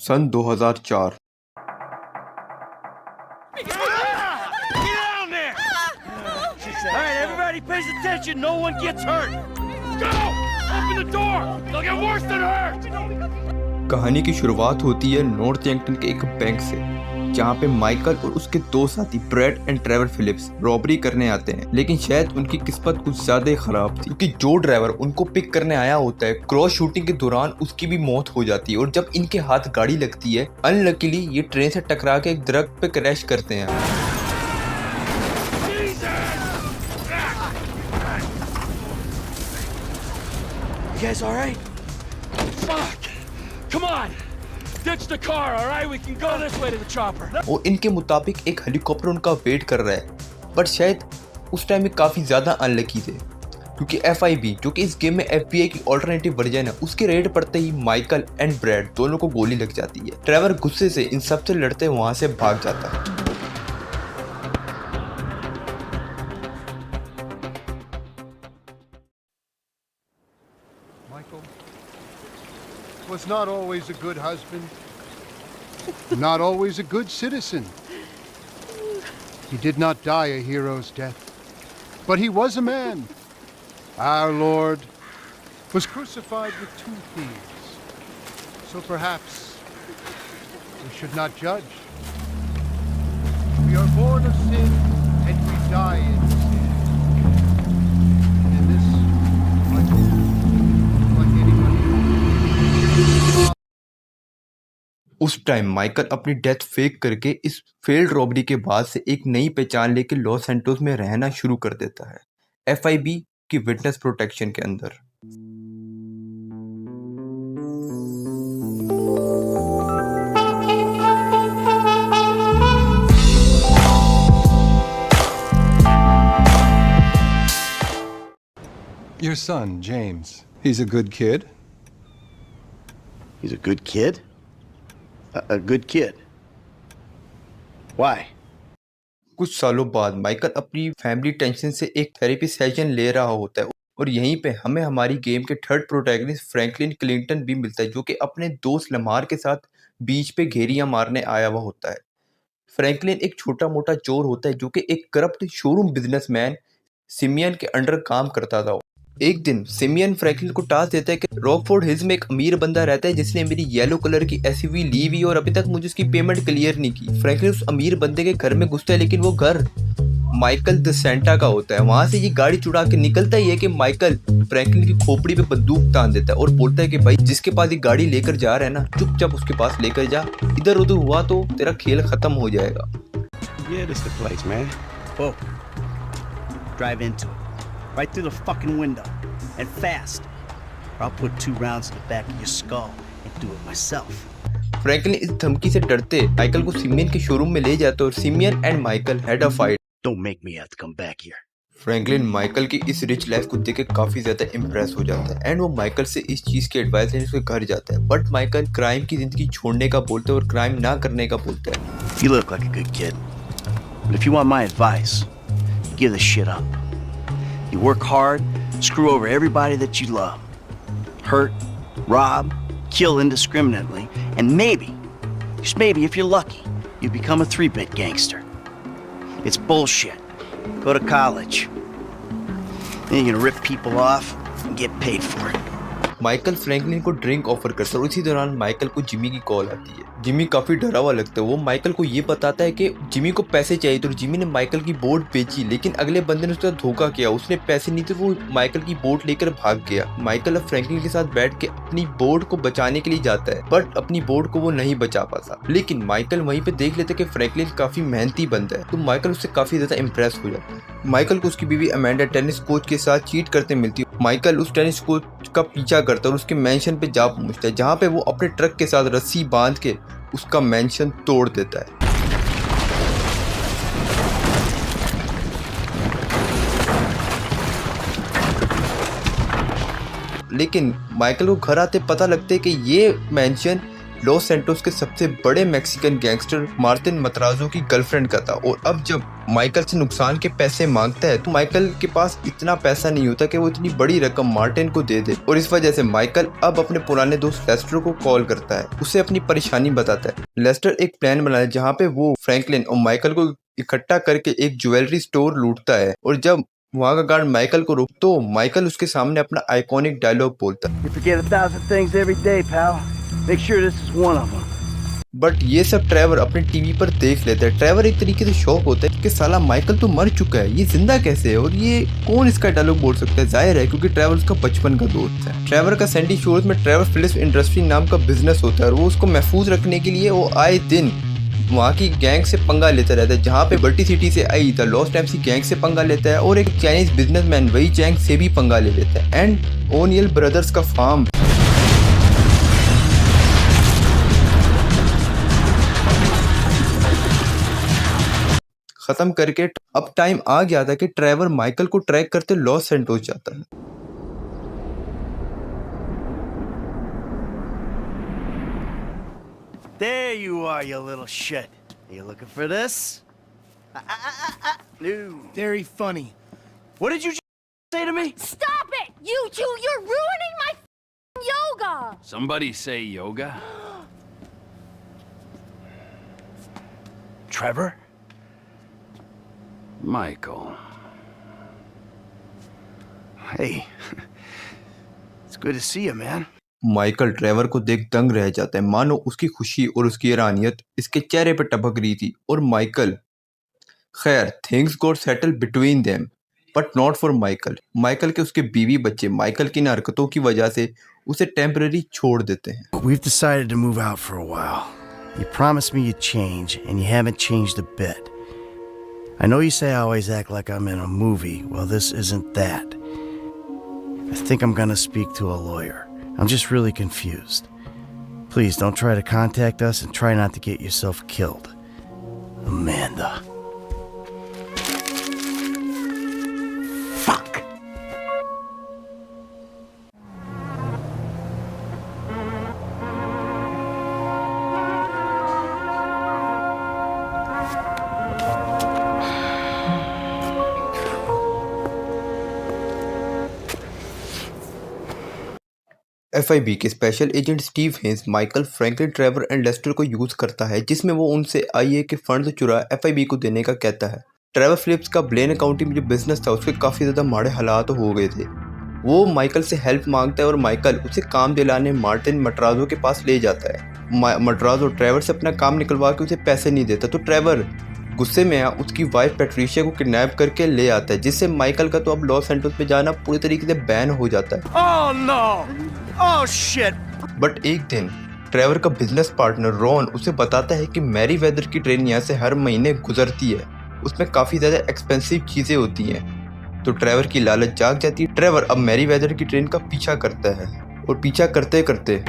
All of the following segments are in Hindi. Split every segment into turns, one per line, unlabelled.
Sun 2004।
Alright, everybody pays attention. No one gets hurt. Go! Open the door. They'll get worse than hurt.
कहानी की शुरुआत होती है नॉर्थ यंगटन के एक बैंक से, जहाँ पे माइकल और उसके दो साथी Brad and Trevor Phillips robbery करने आते हैं। लेकिन शायद उनकी किस्मत कुछ ज्यादा खराब थी, क्योंकि जो ड्राइवर उनको पिक करने आया होता है, क्रॉस शूटिंग के दौरान उसकी भी मौत हो जाती है। और जब इनके हाथ गाड़ी लगती है, अनलकीली ये ट्रेन से टकरा के एक दरख्त पे क्रैश करते हैं।
You guys all right? Fuck! Come on! Ditch the car, all right? We can go this way to the chopper.
और इनके मुताबिक एक हेलीकॉप्टर उनका वेट कर रहा है, बट शायद उस टाइम में काफ़ी ज़्यादा अनलकी थे, क्योंकि FIB जो कि इस गेम में FBI की ऑल्टरनेटिव वर्जन है, उसके रेड पड़ते ही माइकल एंड ब्रैड दोनों को गोली लग जाती है। ट्रेवर गुस्से से इन सब से लड़ते वहाँ से भाग जाता है।
Michael was not always a good husband, not always a good citizen. He did not die a hero's death, but he was a man. Our Lord was crucified with two thieves, so perhaps we should not judge. We are born of sin and we die in sin. And this, Michael, like anyone.
उस टाइम माइकल अपनी डेथ फेक करके इस फेल्ड रॉबरी के बाद से एक नई पहचान लेके लॉस सैंटोस में रहना शुरू कर देता है, FIB की विटनेस प्रोटेक्शन के अंदर।
Your son, James. He's a good kid?
He's a good kid? A good kid? Why?
कुछ सालों बाद माइकल अपनी फैमिली टेंशन से एक थेरेपी सेशन ले रहा होता है, और यहीं पे हमें हमारी गेम के थर्ड प्रोटैगनिस्ट फ्रैंकलिन क्लिंटन भी मिलता है, जो कि अपने दोस्त लमार के साथ बीच पे घेरियां मारने आया हुआ होता है। फ्रैंकलिन एक छोटा मोटा चोर होता है, जो कि एक करप्ट शोरूम बिजनेसमैन सिमियन के अंडर काम करता था। एक दिन सिमियन फ्रैंकलिन को टास्क देता है कि रॉकफोर्ड हिल्स में एक अमीर बंदा रहता है जिसने मेरी येलो कलर की SUV ली हुई और अभी तक मुझे उसकी पेमेंट क्लियर नहीं की। फ्रैंकलिन उस अमीर बंदे के घर में घुसता है, लेकिन वो घर माइकल द सेंटा का होता है। वहां से ये गाड़ी चुरा के निकलता ही है कि माइकल फ्रैंकलिन की खोपड़ी पे बंदूक तान देता है और बोलता है कि भाई, जिसके पास ये गाड़ी लेकर जा रहा है ना, चुपचाप उसके पास लेकर जा, इधर उधर हुआ तो तेरा खेल खत्म हो जाएगा।
Yeah, this the place, man. Oh. Drive into it. Right through the fucking window. And fast. Or I'll put 2 rounds in the back of your skull and do it myself.
Franklin इस धमकी से डरते माइकल को सिमियन के शोरूम में ले जाते और simian and Michael had a fight.
Don't make me have to come back here.
Franklin Michael की इस रिच लाइफ को देख के काफी ज्यादा इम्प्रेस हो जाता है, एंड वो माइकल से इस चीज की एडवाइस लेने उसके घर जाता है। बट माइकल क्राइम की जिंदगी छोड़ने का बोलता है और क्राइम ना करने का बोलता है।
You look like a good kid. But if you want my advice, give this shit up. You work hard, screw over everybody that you love. Hurt, rob, kill indiscriminately, and maybe, just maybe if you're lucky, you become a 3-bit gangster. It's bullshit. Go to college. Then you're gonna rip people off and get paid for it.
Michael Franklin को ड्रिंक ऑफर करता है और इसी दौरान माइकल को जिमी की कॉल आती है। जिमी काफी डरा हुआ लगता है। वो माइकल को ये बताता है कि जिमी को पैसे चाहिए, तो जिमी ने माइकल की बोट बेची, लेकिन अगले बंदे ने उसका धोखा किया, उसने पैसे नहीं थे, वो माइकल की बोट लेकर भाग गया। माइकल अब फ्रैंकलिन के साथ बैठ के अपनी बोट को बचाने के लिए जाता है, बट अपनी बोट को वो नहीं बचा पाता। लेकिन माइकल वहीं पे देख लेता है कि फ्रैंकलिन काफी मेहनती बंदा है, तो माइकल उससे काफी ज्यादा इम्प्रेस हो जाता है। माइकल को उसकी बीवी अमेंडा टेनिस कोच के साथ चीट करते मिलती है। माइकल उस टेनिस कोच का पीछा करता है और उसके मेंशन पे जा पहुंचता है, जहां पे वो अपने ट्रक के साथ रस्सी बांध के उसका मेंशन तोड़ देता है। लेकिन माइकल को घर आते पता लगता है कि ये मेंशन लॉस सैंटोस के सबसे बड़े मैक्सिकन गैंगस्टर मार्टिन मत्राजो की गर्लफ्रेंड का था। और अब जब माइकल से नुकसान के पैसे मांगता है तो माइकल के पास इतना पैसा नहीं होता कि वो इतनी बड़ी रकम मार्टिन को दे दे। और इस वजह से माइकल अब अपने पुराने दोस्त लेस्टर को कॉल करता है, उसे अपनी परेशानी बताता है। लेस्टर एक प्लान बनाया जहाँ पे वो फ्रैंकलिन और माइकल को इकट्ठा करके एक ज्वेलरी स्टोर लूटता है। और जब वहाँ का गार्ड माइकल को रोक तो माइकल उसके सामने अपना आइकॉनिक डायलॉग बोलता है,
You forget 1,000 things every day, pal. Make sure this is one of them.
But ये सब ट्रेवर अपने टीवी पर देख लेता है। ट्रेवर एक तरीके से शॉक होता है कि साला माइकल तो मर चुका है, ये जिंदा कैसे है और ये कौन इसका डायलॉग बोल सकता है। जाहिर है क्योंकि ट्रेवर उसका बचपन का दोस्त है। ट्रेवर का सैंडी शोर्स में ट्रेवर फिलिप्स इंडस्ट्री नाम का बिजनेस होता है और वो उसको महफूज रखने के लिए वो आए दिन वहाँ की गैंग से पंगा लेता रहता है। जहाँ पे बल्टी सिटी से आई द लॉस्ट टाइम्स की गैंग से पंगा लेता है और एक चाइनीज बिजनेसमैन वही गैंग से भी पंगा ले लेता है। एंड ओनियल ब्रदर्स का फार्म खत्म करके अब टाइम आ गया था कि ट्रेवर माइकल को ट्रैक करते लॉस सैंटोस जाता है।
There you are, you little shit. Are you looking for this? No.
Very funny. What did you
Say to me?
Stop it! You two, you're ruining my yoga!
Somebody say yoga?
Trevor?
Michael.
Hey. It's good to see you, man.
Michael Trevor को देख दंग रह जाता है, मानो उसकी खुशी और उसकी हैरानियत इसके चेहरे पर टपक रही थी। और माइकल खैर things got settle between them but not for Michael. Michael के उसके बीवी बच्चे माइकल की इन हरकतों की वजह से उसे टेम्पररी छोड़ देते हैं।
We've decided to move out for a while. You promised me you'd change, and you haven't changed a bit. I know you say I always act like I'm in a movie. Well, this isn't that. I think I'm gonna speak to a lawyer. I'm just really confused. Please don't try to contact us and try not to get yourself killed. Amanda. Fuck!
FIB के special agent Steve Haines Michael, Franklin, Trevor and Lester को यूज करता है, जिसमें वो उनसे IA के फंड चुरा FIB को देने का कहता है। ट्रेवर फिलिप्स का ब्लेन काउंटी में जो बिजनेस था उसके काफ़ी ज़्यादा माड़े हालात हो गए थे। वो माइकल से हेल्प मांगता है और माइकल उसे काम दिलाने मार्टिन मट्राजो के पास ले जाता है। मट्राजो ट्रेवर से अपना काम निकलवा के उसे पैसे नहीं देता तो ट्रेवर गुस्से में उसकी वाइफ पैट्रिशिया को किडनैप करके ले आता है, जिससे माइकल का तो अब लॉस सैंटोस में जाना पूरी तरीके से बैन हो जाता है।
Oh no! Oh shit!
But एक दिन ट्रेवर का बिजनेस पार्टनर रॉन उसे बताता है कि मैरी वेदर की ट्रेन यहाँ से हर महीने गुजरती है, उसमें काफ़ी ज़्यादा एक्सपेंसिव चीज़ें होती हैं। तो ट्रेवर की लालच जाग जाती है। ट्रेवर अब मैरी वेदर की ट्रेन का पीछा करता है और पीछा करते करते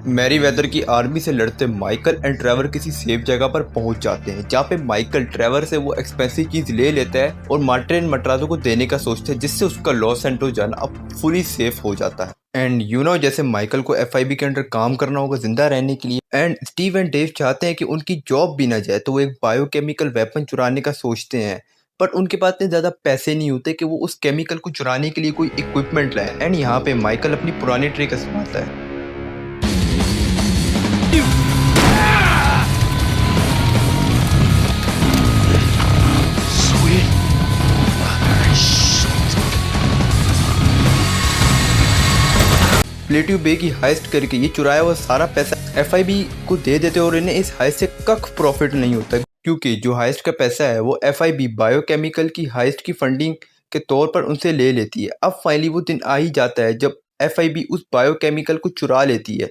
मैरी वेदर की आर्मी से लड़ते माइकल एंड ट्रेवर किसी सेफ जगह पर पहुंच जाते हैं, जहाँ पे माइकल ट्रेवर से वो एक्सपेंसिव चीज ले लेता है और मार्टिन मट्राजो को देने का सोचता है, जिससे उसका लॉस सैंटोस जाना अब फुली सेफ हो जाता है। एंड जैसे माइकल को FIB के अंडर काम करना होगा जिंदा रहने के लिए, एंड स्टीव एंड डेव चाहते हैं कि उनकी जॉब भी ना जाए, तो वो एक बायोकेमिकल वेपन चुराने का सोचते हैं। बट उनके पास इतने ज़्यादा पैसे नहीं होते कि वो उस केमिकल को चुराने के लिए कोई इक्विपमेंट लाए। एंड यहाँ पे माइकल अपनी पुरानी ट्रिक आजमाता है। प्लेटियो बे की हाइस्ट करके ये चुराया हुआ सारा पैसा FIB को दे देते और इन्हें इस हाइस्ट से कख प्रॉफिट नहीं होता, क्योंकि जो हाइस्ट का पैसा है वो FIB बायोकेमिकल की हाइस्ट की फंडिंग के तौर पर उनसे ले लेती है। अब फाइनली वो दिन आ ही जाता है जब FIB उस बायोकेमिकल को चुरा लेती है।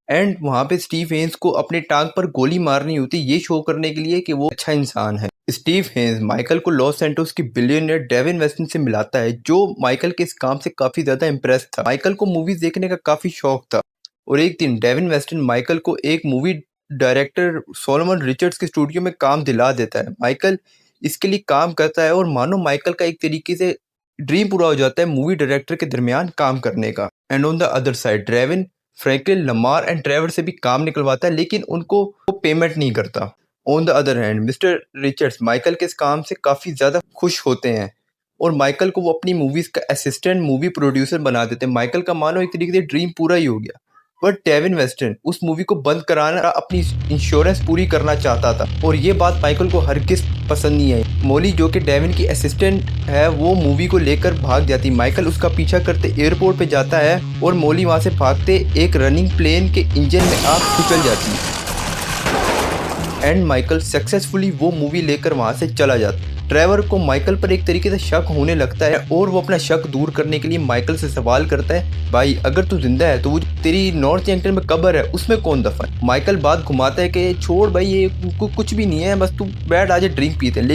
एंड वहाँ पे स्टीव हेन्स को अपने टांग पर गोली मारनी होती है, ये शो करने के लिए कि वो अच्छा इंसान है। स्टीव हेन्स माइकल को लॉस सैंटोस की बिलियनियर डेविन वेस्टन से मिलाता है, जो माइकल के इस काम से काफ़ी ज़्यादा इम्प्रेस था। माइकल को मूवीज़ देखने का काफ़ी शौक था और एक दिन डेविन वेस्टन माइकल को एक मूवी डायरेक्टर सोलोमन रिचर्ड्स के स्टूडियो में काम दिला देता है। माइकल इसके लिए काम करता है और मानो माइकल का एक तरीके से ड्रीम पूरा हो जाता है मूवी डायरेक्टर के दरमियान काम करने का। And on the other side Drevin Franklin, Lamar and Trevor से भी काम निकलवाता है, लेकिन उनको वो पेमेंट नहीं करता। On the other hand mister Richards Michael के इस काम से काफ़ी ज़्यादा खुश होते हैं और माइकल को वो अपनी मूवीज़ का असिस्टेंट मूवी प्रोड्यूसर बना देते हैं। माइकल का मानो एक तरीके से ड्रीम पूरा ही हो गया। बट डेविन वेस्टर्न उस मूवी को बंद कराना, अपनी इंश्योरेंस पूरी करना चाहता था और ये बात माइकल को हरगिज़ पसंद नहीं आई। मोली जो कि डेविन की असिस्टेंट है वो मूवी को लेकर भाग जाती। माइकल उसका पीछा करते एयरपोर्ट पे जाता है और मोली वहाँ से भागते एक रनिंग प्लेन के इंजन में आग कुचल जाती है एंड माइकल सक्सेसफुली वो मूवी लेकर वहाँ से चला जाता है। ट्रेवर को माइकल पर एक तरीके से शक होने लगता है और वो अपना शक दूर करने के लिए माइकल से सवाल करता है, भाई अगर तू जिंदा है तो वो तेरी नॉर्थ यंगटन में कब्र है उसमें कौन दफन? माइकल बात घुमाता है कि छोड़ भाई ये कुछ भी नहीं है, बस तू बैठ आज ड्रिंक पीते हैं।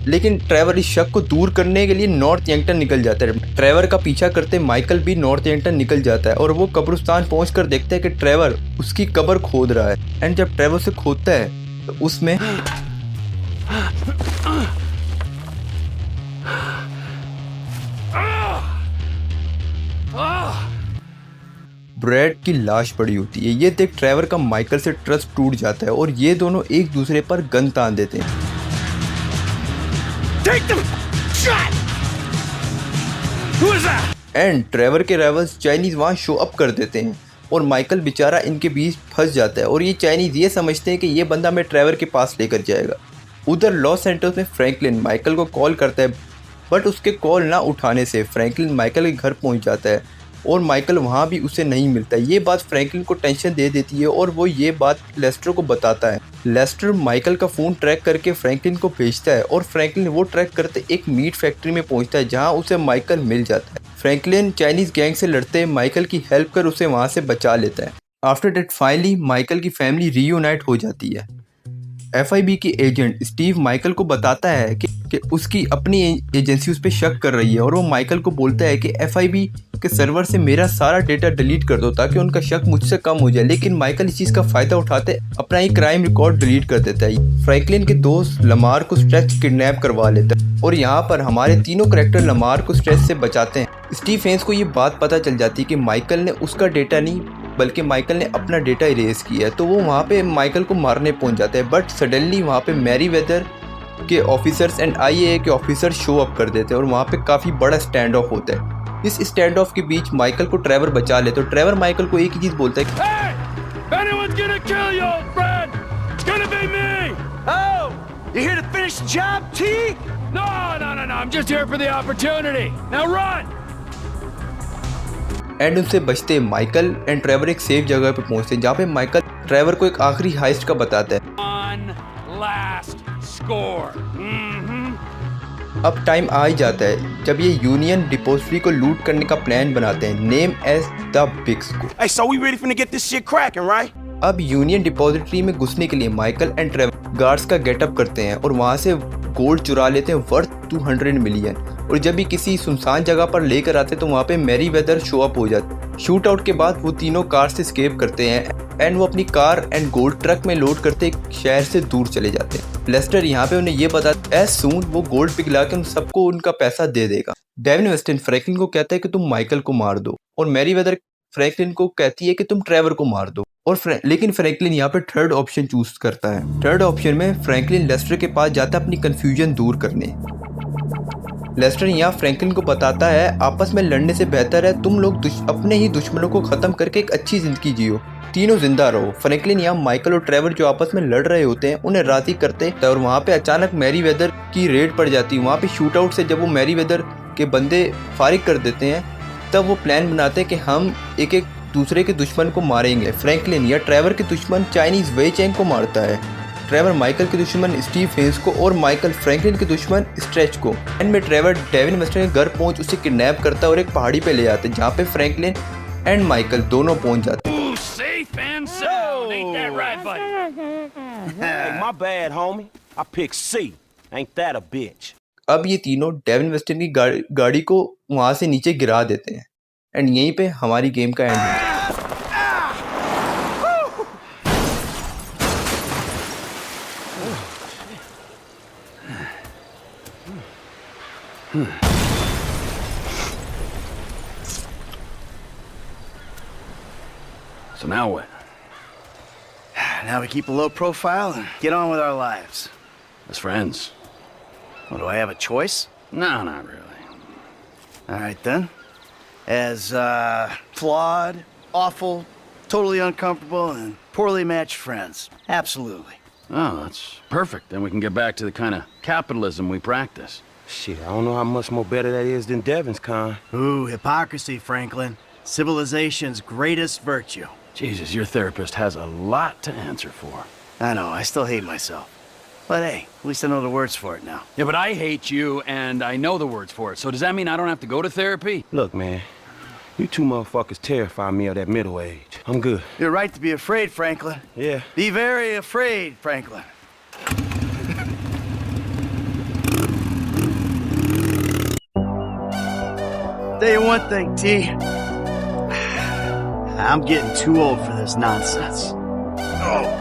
लेकिन ट्रेवर इस शक को दूर करने के लिए नॉर्थ यंगटन निकल जाता है। ट्रेवर का पीछा करते माइकल भी नॉर्थ यंगटन निकल जाता है और वो कब्रिस्तान पहुँच कर देखता है कि ट्रेवर उसकी कब्र खोद रहा है। एंड जब ट्रेवर से खोदता है तो उसमें ब्रैड की लाश पड़ी होती है। ये देख ट्रेवर का माइकल से ट्रस्ट टूट जाता है और ये दोनों एक दूसरे पर गन तान देते हैं। एंड ट्रेवर के राइवल्स चाइनीज वहाँ शो अप कर देते हैं और माइकल बेचारा इनके बीच फंस जाता है और ये चाइनीज ये समझते हैं कि ये बंदा हमें ट्रेवर के पास लेकर जाएगा। उधर लॉस एंटोस में फ्रैंकलिन माइकल को कॉल करता है, बट उसके कॉल ना उठाने से फ्रैंकलिन माइकल के घर पहुंच जाता है और माइकल वहां भी उसे नहीं मिलता। ये बात फ्रैंकलिन को टेंशन दे देती है और वो ये बात लेस्टर को बताता है। लेस्टर माइकल का फ़ोन ट्रैक करके फ्रैंकलिन को भेजता है और फ्रैंकलिन वो ट्रैक करते एक मीट फैक्ट्री में पहुंचता है जहां उसे माइकल मिल जाता है। फ्रैंकलिन चाइनीज़ गैंग से लड़ते माइकल की हेल्प कर उसे वहाँ से बचा लेता है। आफ्टर डेट फाइनली माइकल की फैमिली रीयूनाइट हो जाती है। FIB की एजेंट स्टीव माइकल को बताता है कि उसकी अपनी एजेंसी उस पर शक कर रही है और वो माइकल को बोलता है कि FIB के सर्वर से मेरा सारा डेटा डिलीट कर दो ताकि उनका शक मुझसे कम हो जाए। लेकिन माइकल इस चीज़ का फ़ायदा उठाते अपना ही क्राइम रिकॉर्ड डिलीट कर देता है। फ्रैंकलिन के दोस्त लमार को स्ट्रेच किडनैप करवा लेता है और यहाँ पर हमारे तीनों कैरेक्टर लमार को स्ट्रेच से बचाते हैं। स्टीव हेन्स को ये बात पता चल जाती है कि माइकल ने उसका डेटा नहीं बल्कि माइकल ने अपना डेटा इरेज किया है, तो वो वहाँ पे माइकल को मारने पहुँच जाते हैं। बट सडनली वहाँ पे मैरीवेदर के ऑफिसर्स एंड IAA के ऑफिसर शो अप कर देते हैं और वहाँ पे काफ़ी बड़ा स्टैंड ऑफ होता है। इस स्टैंड ऑफ के बीच माइकल को ट्रेवर बचा ले तो ट्रेवर माइकल को एक ही चीज़ बोलता है,
Hey! Anyone's gonna kill you, old friend! It's gonna be me!
Oh, you here to finish the job, T?
No, I'm just here for the opportunity. Now run!
And उनसे बचते माइकल एंड ट्रेवर एक सेफ जगह पे पहुंचते हैं जहाँ पे माइकल ट्रेवर को एक आखिरी हाइस्ट का बताता है।
One last score.
अब टाइम आ ही जाता है जब ये यूनियन डिपोजिटरी को लूट करने का प्लान बनाते हैं, name as the big scoop.
Hey, so we ready to get this shit cracking, right?
अब यूनियन डिपोजिटरी में घुसने के लिए माइकल एंड ट्रेवर गार्ड्स का गेटअप करते हैं और वहाँ से गोल्ड चुरा लेते हैं वर्थ 200 मिलियन। और जब भी किसी सुनसान जगह पर लेकर आते तो वहाँ पे मैरीवेदर शो अप हो जाते। शूट आउट के बाद वो तीनों कार से स्केप करते हैं एंड वो अपनी कार एंड गोल्ड ट्रक में लोड करते एक शहर से दूर चले जाते हैं। लेस्टर यहाँ पे उन्हें ये बताता है एज सून वो गोल्ड पिघला के उन सबको उनका पैसा दे देगा। डेविन वेस्टर्न फ्रैंकलिन को कहता है कि तुम माइकल को मार दो और मैरीवेदर फ्रैंकलिन को कहती है कि तुम ट्रेवर को मार दो और लेकिन फ्रैंकलिन यहाँ पे थर्ड ऑप्शन चूज करता है। थर्ड ऑप्शन में फ्रैंकलिन लेस्टर के पास जाता है अपनी कंफ्यूजन दूर करने। लेस्टर यहाँ फ्रैंकलिन को बताता है आपस में लड़ने से बेहतर है तुम लोग अपने ही दुश्मनों को खत्म करके एक अच्छी जिंदगी जियो, तीनों जिंदा रहो। फ्रैंकलिन यहाँ माइकल और ट्रेवर जो आपस में लड़ रहे होते हैं उन्हें राजी करते और वहाँ पे अचानक मैरीवेदर की रेड पड़ जाती है। वहाँ पे शूट आउट से जब वो मैरीवेदर के बंदे फारिग कर देते हैं तब वो प्लान बनाते हैं कि हम एक एक दूसरे के दुश्मन को मारेंगे। फ्रैंकलिन या ट्रेवर के दुश्मन चाइनीज वेई चैंग को मारता है, ट्रेवर माइकल के दुश्मन स्टीव हेन्स को और माइकल फ्रैंकलिन के दुश्मन स्ट्रेच को। एंड में ट्रेवर डेविन वेस्टर्न के घर पहुंच उसे किडनैप करता है और एक पहाड़ी पे ले जाते हैं जहाँ पे फ्रैंकलिन एंड माइकल दोनों पहुंच जाते हैं।
Ooh, safe and sound. Ain't that right, buddy?
Hey, my bad, homie. I picked C. Ain't that a bitch?
अब ये तीनों डेविन वेस्टर्न की गाड़ी को वहाँ से नीचे गिरा देते हैं एंड यहीं पे हमारी गेम का एंड होता है।
So now what?
Now we keep a low profile and get on with our lives.
As friends?
Well, do I have a choice?
No, not really.
All right, then. As, flawed, awful, totally uncomfortable, and poorly matched friends. Absolutely.
Oh, that's perfect. Then we can get back to the kind of capitalism we practice.
Shit, I don't know how much more better that is than Devon's kind.
Ooh, hypocrisy, Franklin. Civilization's greatest virtue.
Jesus, your therapist has a lot to answer for.
I know, I still hate myself. But hey, at least I know the words for it now.
Yeah, but I hate you, and I know the words for it. So does that mean I don't have to go to therapy?
Look, man, you two motherfuckers terrify me of that middle age. I'm good.
You're right to be afraid, Franklin.
Yeah.
Be very afraid, Franklin. Tell you one thing, T. I'm getting too old for this nonsense. Oh.